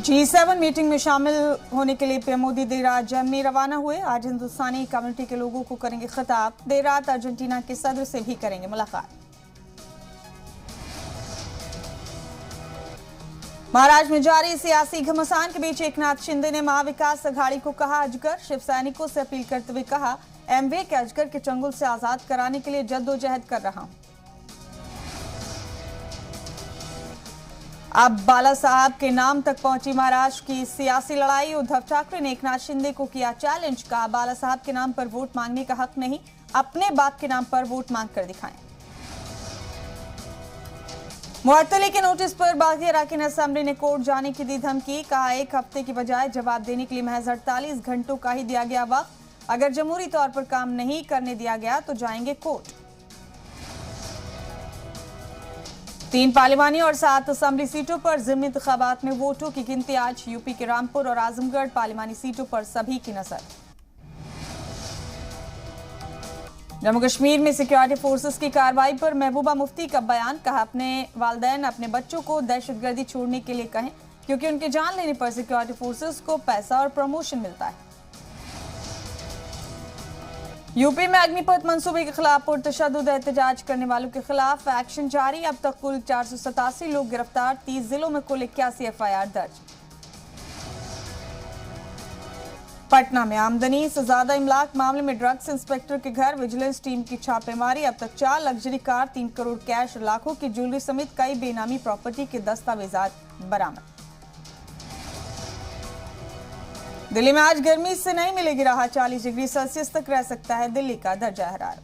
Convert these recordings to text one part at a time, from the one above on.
G7 meeting में शामिल होने के लिए पीएम मोदी देर रात जर्मनी रवाना हुए। आज हिंदुस्तानी कम्युनिटी के लोगों को करेंगे खिताब। देर रात अर्जेंटीना के सदर से भी करेंगे मुलाकात। महाराष्ट्र में जारी सियासी घमासान के बीच एकनाथ शिंदे ने महाविकास अघाड़ी को कहा अजगर। शिव सैनिकों से अपील करते हुए कहा एमवे के अजगर के चंगुल से आजाद कराने के लिए जद्दोजहद कर रहा हूं। अब बाला साहब के नाम तक पहुंची महाराष्ट्र की सियासी लड़ाई। उद्धव ठाकरे ने एकनाथ शिंदे को किया चैलेंज। कहा बाला साहब के नाम पर वोट मांगने का हक नहीं, अपने बाप के नाम पर वोट मांग कर दिखाएं। मुअत्तली के नोटिस पर बागी अराकीन असेंबली ने कोर्ट जाने की दी धमकी। कहा एक हफ्ते की बजाय जवाब देने के लिए महज 48 घंटों का ही दिया गया वक्त। अगर जमहूरी तौर पर काम नहीं करने दिया गया तो जाएंगे कोर्ट। 3 पार्लिमानी और 7 असेंबली सीटों पर ज़िमनी इंतखाबात में वोटों की गिनती आज। यूपी के रामपुर और आजमगढ़ पार्लिमानी सीटों पर सभी की नजर। जम्मू कश्मीर में सिक्योरिटी फोर्सेस की कार्रवाई पर महबूबा मुफ्ती का बयान। कहा अपने वालिदैन अपने बच्चों को दहशतगर्दी छोड़ने के लिए कहें, क्योंकि उनके जान लेने पर सिक्योरिटी फोर्सेस को पैसा और प्रमोशन मिलता है। यूपी में अग्निपथ मंसूबे के खिलाफ पुरतशद्दुद एहतजाज करने वालों के खिलाफ एक्शन जारी। अब तक कुल 487 लोग गिरफ्तार। 30 जिलों में कुल 81 एफआईआर दर्ज। पटना में आमदनी से ज्यादा इमलाक मामले में ड्रग्स इंस्पेक्टर के घर विजिलेंस टीम की छापेमारी। अब तक 4 लग्जरी कार, 3 करोड़ कैश, लाखों की ज्वेलरी समेत कई बेनामी प्रॉपर्टी के दस्तावेजात बरामद। दिल्ली में आज गर्मी से नहीं मिलेगी राहत। 40 डिग्री सेल्सियस तक रह सकता है दिल्ली का दर्जा हरारत।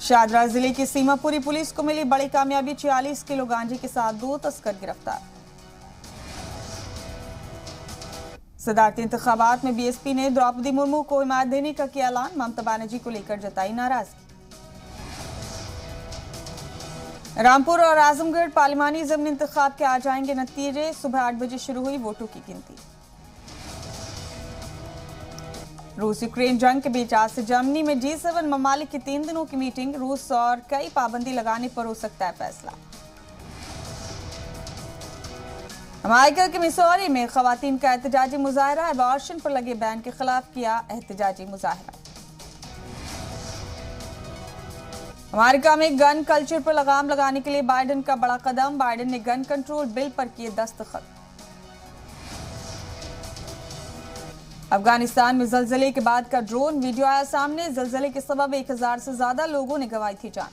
शाहदरा जिले की सीमापुरी पुलिस को मिली बड़ी कामयाबी। 46 किलो गांजे के साथ 2 तस्कर गिरफ्तार। सदारती इंतखाबात में बीएसपी ने द्रौपदी मुर्मू को हिमायत देने का किया ऐलान। ममता बनर्जी को लेकर जताई नाराजगी। रामपुर और आजमगढ़ पार्लिमानी ज़िमनी इंतखाब के आ जाएंगे नतीजे। सुबह 8 बजे शुरू हुई वोटों की गिनती। रूस यूक्रेन जंग के बीच आज से जर्मनी में G7 ममालिक की 3 दिनों की मीटिंग। रूस और कई पाबंदी लगाने पर हो सकता है फैसला। अमेरिका के मिसौरी में खवातीन का एहतजाजी मुजाहरा। अबॉर्शन पर लगे बैन के खिलाफ किया एहतजाजी मुजाहरा। अमेरिका में गन कल्चर पर लगाम लगाने के लिए बाइडेन का बड़ा कदम। बाइडेन ने गन कंट्रोल बिल पर किए दस्तखत। अफगानिस्तान में जलजले के बाद का ड्रोन वीडियो आया सामने। जलजले के सबब 1000 से ज्यादा लोगों ने गंवाई थी जान।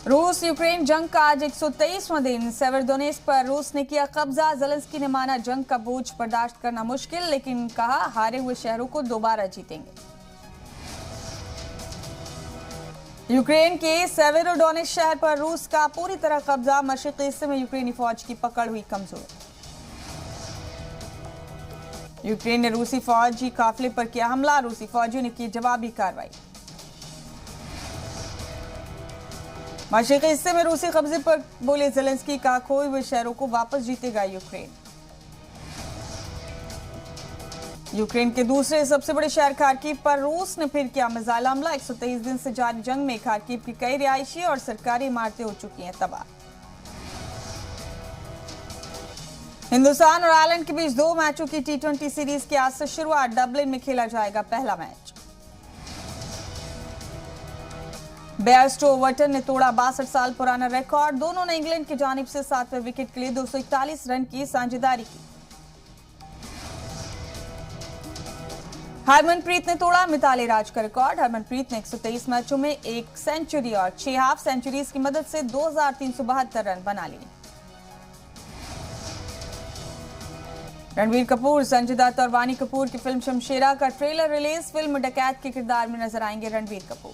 रूस यूक्रेन जंग का आज 123वां दिन। सेवेरोडोनेत्स्क पर रूस ने किया कब्जा। ज़ेलेंस्की ने माना जंग का बोझ बर्दाश्त करना मुश्किल, लेकिन कहा हारे हुए शहरों को दोबारा जीतेंगे। यूक्रेन के सेवेरोडोनेत्स्क शहर पर रूस का पूरी तरह कब्जा। मशरिकी हिस्से में यूक्रेनी फौज की पकड़ हुई कमजोर। यूक्रेन ने रूसी फौजी काफिले पर किया हमला। रूसी फौजियों ने की जवाबी कार्रवाई। मशरिकी हिस्से में रूसी कब्जे पर बोले ज़ेलेंस्की। का खोए हुए शहरों को वापस जीतेगा यूक्रेन। यूक्रेन के दूसरे सबसे बड़े शहर खार्किव पर रूस ने फिर किया मिसाइल हमला। 123 दिन से जारी जंग में खार्किव की कई रिहायशी और सरकारी इमारतें हो चुकी हैं तबाह। हिंदुस्तान और आयरलैंड के बीच 2 मैचों की T20 सीरीज की आज से शुरुआत। डबलिन में खेला जाएगा पहला मैच। बेयरस्टो ओवरटन ने तोड़ा 62 साल पुराना रिकॉर्ड। दोनों ने इंग्लैंड की जानिब से 7वें विकेट के लिए 241 रन की साझेदारी की। हरमनप्रीत ने तोड़ा मिताली राज का रिकॉर्ड। हरमनप्रीत ने 123 मैचों में 1 सेंचुरी और 6 हाफ सेंचुरीज की मदद से 2372 रन बना लिए। रणबीर कपूर, संजय दत्त और वानी कपूर की फिल्म शमशेरा का ट्रेलर रिलीज। फिल्म डकैत के किरदार में नजर आएंगे रणबीर कपूर।